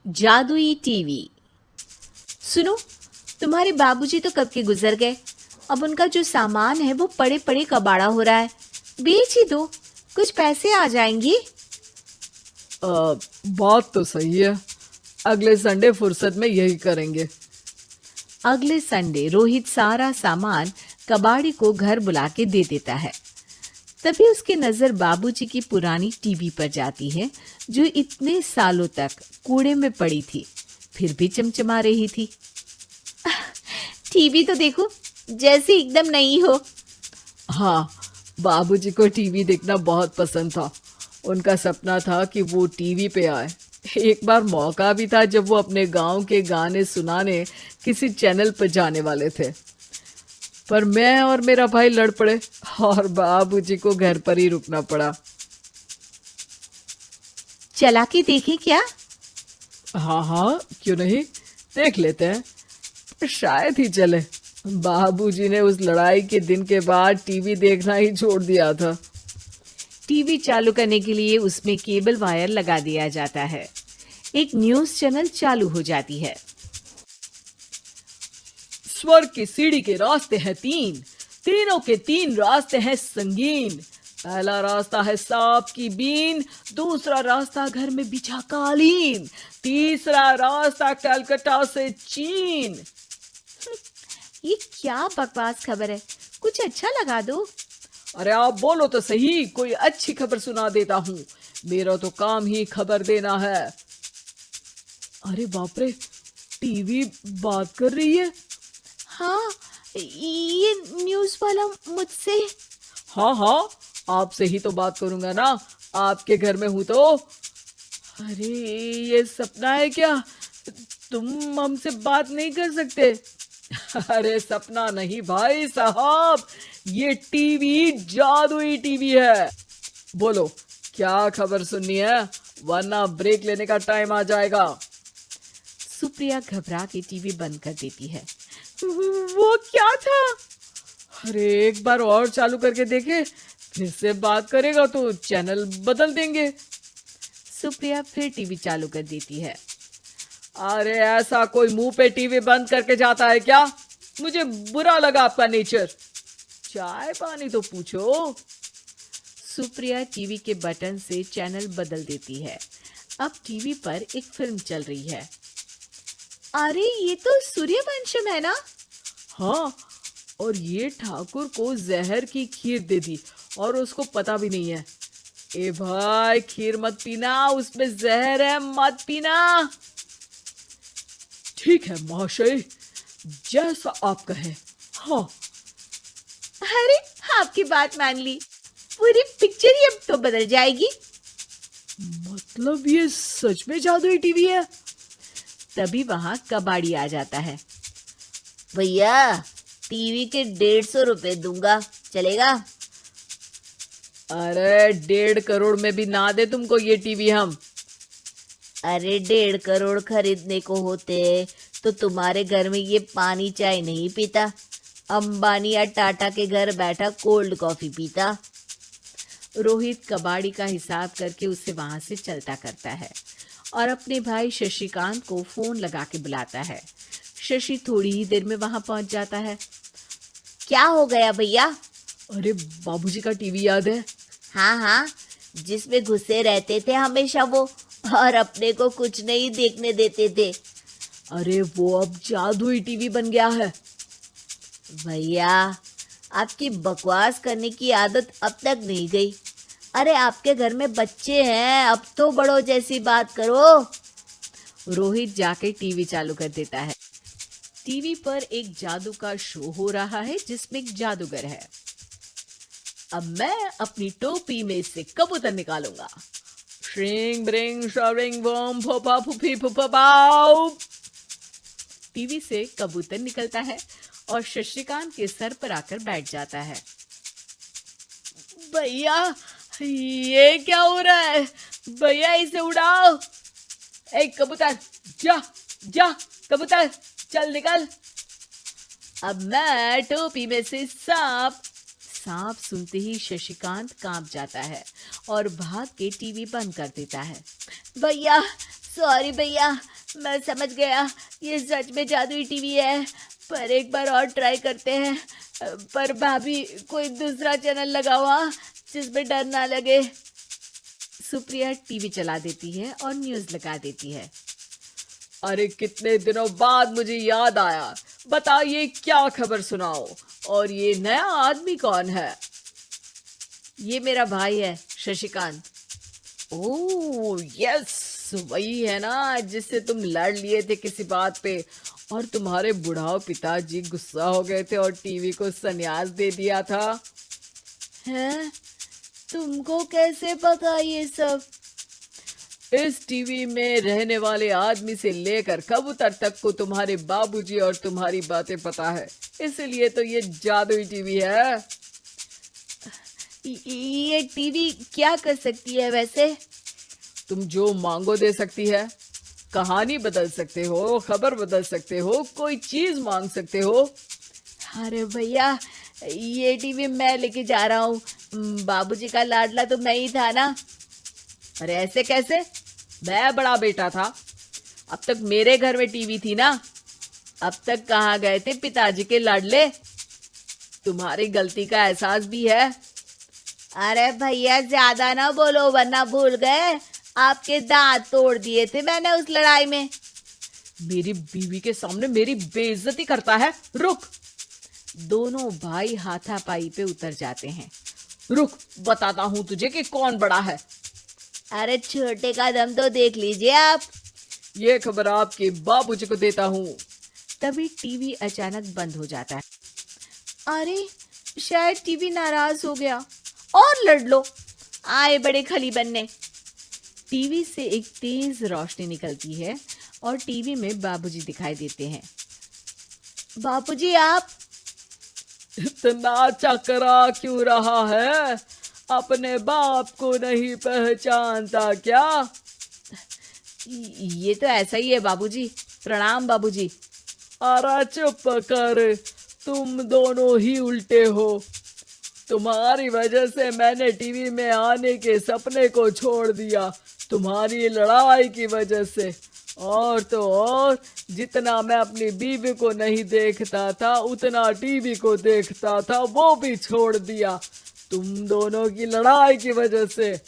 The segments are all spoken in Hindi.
जादुई टीवी। सुनो, तुम्हारे बाबूजी तो कब के गुजर गए। अब उनका जो सामान है वो पड़े पड़े कबाड़ा हो रहा है। बेच ही दो, कुछ पैसे आ जाएंगी। बात तो सही है। अगले संडे फुर्सत में यही करेंगे। अगले संडे रोहित सारा सामान कबाड़ी को घर बुला के दे देता है। तभी उसकी नजर बाबूजी की पुरानी टीवी पर जाती है, जो इतने सालों तक कूड़े में पड़ी थी, फिर भी चमचमा रही थी। टीवी तो देखो, जैसे एकदम नई हो। हाँ, बाबूजी को टीवी देखना बहुत पसंद था। उनका सपना था कि वो टीवी पे आए। एक बार मौका भी था जब वो अपने गांव के गाने सुनाने किसी चैनल पर जाने वाले थे, पर मैं और मेरा भाई लड़ पड़े और बाबूजी को घर पर ही रुकना पड़ा। चला के देखें क्या? हाँ हाँ, क्यों नहीं, देख लेते हैं। शायद ही चले। बाबूजी ने उस लड़ाई के दिन के बाद टीवी देखना ही छोड़ दिया था। टीवी चालू करने के लिए उसमें केबल वायर लगा दिया जाता है। एक न्यूज़ चैनल चालू हो जाती है। स्वर्ग की सीढ़ी के रास्ते हैं तीन, तीनों के तीन रास्ते हैं संगीन। पहला रास्ता है सांप की बीन, दूसरा रास्ता घर में बिछा कालीन, तीसरा रास्ता कलकत्ता से चीन। ये क्या बकवास खबर है, कुछ अच्छा लगा दो। अरे आप बोलो तो सही, कोई अच्छी खबर सुना देता हूँ। मेरा तो काम ही खबर देना है। अरे बाप रे, टीवी बात कर रही है। हाँ, ये न्यूज़ वाला मुझसे। हाँ हाँ, आपसे ही तो बात करूंगा ना, आपके घर में हूं तो। अरे ये सपना है क्या? तुम हमसे बात नहीं कर सकते? अरे सपना नहीं भाई साहब, ये टीवी जादुई टीवी है। बोलो, क्या खबर सुननी है, वरना ब्रेक लेने का टाइम आ जाएगा। सुप्रिया घबरा के टीवी बंद कर देती है। वो क्या था? अरे एक बार और चालू करके देखे, फिर से बात करेगा तो चैनल बदल देंगे। सुप्रिया फिर टीवी चालू कर देती है। अरे ऐसा कोई मुंह पे टीवी बंद करके जाता है क्या? मुझे बुरा लगा आपका नेचर। चाय पानी तो पूछो। सुप्रिया टीवी के बटन से चैनल बदल देती है। अब टीवी पर एक फिल्म चल रही है। अरे ये तो सूर्यवंशम है ना? हाँ, और ये ठाकुर को जहर की खीर दे दी और उसको पता भी नहीं है। ए भाई, खीर मत पीना, उसमें जहर है, मत पीना। ठीक है महाशय, जैसा आप कहें। हाँ। अरे आपकी बात मान ली, पूरी पिक्चर ही अब तो बदल जाएगी। मतलब ये सच में जादुई टीवी है? तभी वहां कबाड़ी आ जाता है। भैया, टीवी के 150 रुपए दूंगा, चलेगा? अरे 1.5 करोड़ में भी ना दे तुमको ये टीवी हम। अरे 1.5 करोड़ खरीदने को होते तो तुम्हारे घर में ये पानी चाय नहीं पीता, अंबानी या टाटा के घर बैठा कोल्ड कॉफी पीता। रोहित कबाड़ी का हिसाब करके उसे वहां से चलता करता है और अपने भाई शशिकांत को फोन लगा के बुलाता है। शशि थोड़ी ही देर में वहां पहुंच जाता है। क्या हो गया भैया? अरे बाबूजी का टीवी याद है? हाँ हाँ, जिसमें घुसे रहते थे हमेशा वो, और अपने को कुछ नहीं देखने देते थे। अरे वो अब जादुई टीवी बन गया है। भैया, आपकी बकवास करने की आदत अब तक नहीं गई। अरे आपके घर में बच्चे हैं, अब तो बड़ों जैसी बात करो। रोहित जाके टीवी चालू कर देता है। टीवी पर एक जादू का शो हो रहा है जिसमें एक जादूगर है। अब मैं अपनी टोपी में से कबूतर निकालूंगा। श्रिंग ब्रिंग शरिंग बम फपा फुफी फुफा बाउ। टीवी से कबूतर निकलता है और शशिकांत के सर पर आकर बैठ जाता है। भैया, ये क्या हो रहा है? भैया इसे उड़ाओ। ए कबूतर, जा जा, कबूतर चल निकल। अब मैं टोपी में से सांप सुनते ही शशिकांत कांप जाता है और भाग के टीवी बंद कर देता है। भैया, सॉरी भैया, मैं समझ गया ये सच में जादुई टीवी है, पर एक बार और ट्राई करते हैं। पर भाभी, कोई दूसरा चैनल लगाओ जिसमें डर ना लगे। सुप्रिया टीवी चला देती है और न्यूज लगा देती है। अरे कितने दिनों बाद मुझे याद आया, बताइए क्या खबर सुनाओ। और ये नया आदमी कौन है? ये मेरा भाई है, शशिकांत। ओह यस, वही है ना जिससे तुम लड़ लिए थे किसी बात पे, और तुम्हारे बुढ़ाओ पिताजी गुस्सा हो गए थे और टीवी को संन्यास दे दिया था। हैं? तुमको कैसे पता ये सब? इस टीवी में रहने वाले आदमी से लेकर कबूतर तक को तुम्हारे बाबूजी और तुम्हारी बातें पता है, इसलिए तो ये जादुई टीवी है। ये टीवी क्या कर सकती है वैसे? तुम जो मांगो दे सकती है। कहानी बदल सकते हो, खबर बदल सकते हो, कोई चीज मांग सकते हो। अरे भैया, ये टीवी मैं लेके जा रहा हूँ। बाबूजी का लाडला तो मैं ही था ना। अरे ऐसे कैसे? मैं बड़ा बेटा था, अब तक मेरे घर में टीवी थी ना। अब तक कहाँ गए थे पिताजी के लाडले? तुम्हारी गलती का एहसास भी है। अरे भैया, ज्यादा ना बोलो वरना भूल गए, आपके दांत तोड़ दिए थे मैंने उस लड़ाई में। मेरी बीवी के सामने मेरी बेइज्जती करता है। रुक। दोनों भाई हाथापाई पे उतर जाते हैं। रुक, बताता हूँ तुझे कि कौन बड़ा है। अरे छोटे का दम तो देख लीजिए आप। ये खबर आपके बाबूजी को देता हूँ। तभी टीवी अचानक बंद हो जाता है। अरे शायद टीवी नाराज हो गया। और लड़ लो, आए बड़े खली बनने। टीवी से एक तेज रोशनी निकलती है और टीवी में बाबूजी दिखाई देते हैं। बाबूजी, आप इतना चकरा क्यों रहा है? अपने बाप को नहीं पहचानता क्या? ये तो ऐसा ही है बाबूजी। प्रणाम बाबूजी। अरे चुप कर, तुम दोनों ही उल्टे हो। तुम्हारी वजह से मैंने टीवी में आने के सपने को छोड़ दिया, तुम्हारी लड़ाई की वजह से। और तो और, जितना मैं अपनी बीवी को नहीं देखता था उतना टीवी को देखता था, वो भी छोड़ दिया तुम दोनों की लड़ाई की वजह से।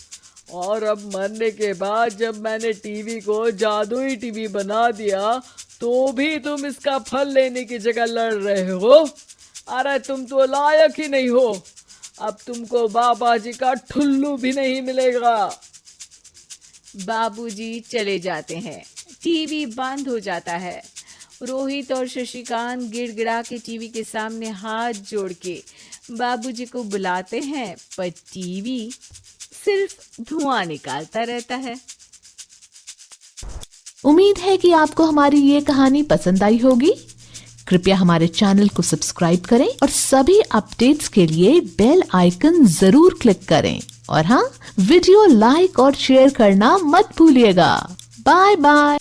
और अब मरने के बाद जब मैंने टीवी को जादुई टीवी बना दिया तो भी तुम इसका फल लेने की जगह लड़ रहे हो। अरे तुम तो लायक ही नहीं हो। अब तुमको बाबा जी का ठुल्लू भी नहीं मिलेगा। बाबूजी चले जाते हैं। टीवी बंद हो जाता है। रोहित और शशिकांत गिड़गिड़ा के टीवी के सामने हाथ जोड़ के बाबूजी को बुलाते हैं, पर टीवी सिर्फ धुआं निकालता रहता है। उम्मीद है कि आपको हमारी ये कहानी पसंद आई होगी। कृपया हमारे चैनल को सब्सक्राइब करें और सभी अपडेट्स के लिए बेल आइकन जरूर क्लिक करें। और हाँ, वीडियो लाइक और शेयर करना मत भूलिएगा। Bye bye.